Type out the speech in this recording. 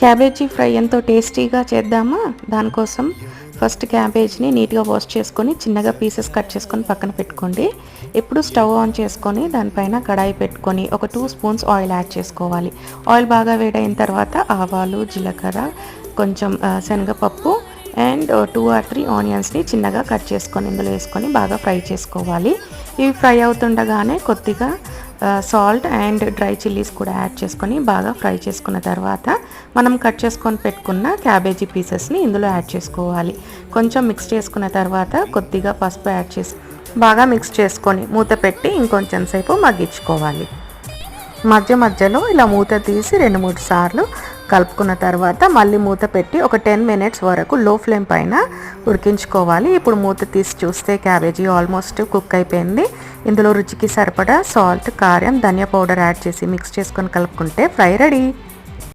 Cabbage fry ఎంతో టేస్టీగా చేద్దామా? దానికోసం ఫస్ట్ క్యాబేజ్ని నీట్గా వాష్ చేసుకొని చిన్నగా పీసెస్ కట్ చేసుకొని పక్కన పెట్టుకోండి. ఇప్పుడు స్టవ్ ఆన్ చేసుకొని దానిపైన కడాయి పెట్టుకొని ఒక 2 స్పూన్స్ ఆయిల్ యాడ్ చేసుకోవాలి. ఆయిల్ బాగా వేడైన తర్వాత ఆవాలు, జీలకర్ర, కొంచెం శనగపప్పు అండ్ 2 or 3 ఆనియన్స్ని చిన్నగా కట్ చేసుకొని ఇందులో వేసుకొని బాగా ఫ్రై చేసుకోవాలి. ఇవి ఫ్రై అవుతుండగానే కొద్దిగా సాల్ట్ అండ్ డ్రై చిల్లీస్ కూడా యాడ్ చేసుకొని బాగా ఫ్రై చేసుకున్న తర్వాత మనం కట్ చేసుకొని పెట్టుకున్న క్యాబేజీ పీసెస్ని ఇందులో యాడ్ చేసుకోవాలి. కొంచెం మిక్స్ చేసుకున్న తర్వాత కొద్దిగా పసుపు యాడ్ చేసి బాగా మిక్స్ చేసుకొని మూత పెట్టి ఇంకొంచెం సేపు మగ్గించుకోవాలి. మధ్య మధ్యలో ఇలా మూత తీసి 2-3 సార్లు కలుపుకున్న తర్వాత మళ్ళీ మూత పెట్టి ఒక 10 minutes వరకు లో ఫ్లేమ్ పైన ఉడికించుకోవాలి. ఇప్పుడు మూత తీసి చూస్తే క్యాబేజీ ఆల్మోస్ట్ కుక్ అయిపోయింది. ఇందులో రుచికి సరిపడా సాల్ట్, కారం, ధనియా పౌడర్ యాడ్ చేసి మిక్స్ చేసుకొని కలుపుకుంటే ఫ్రై రెడీ.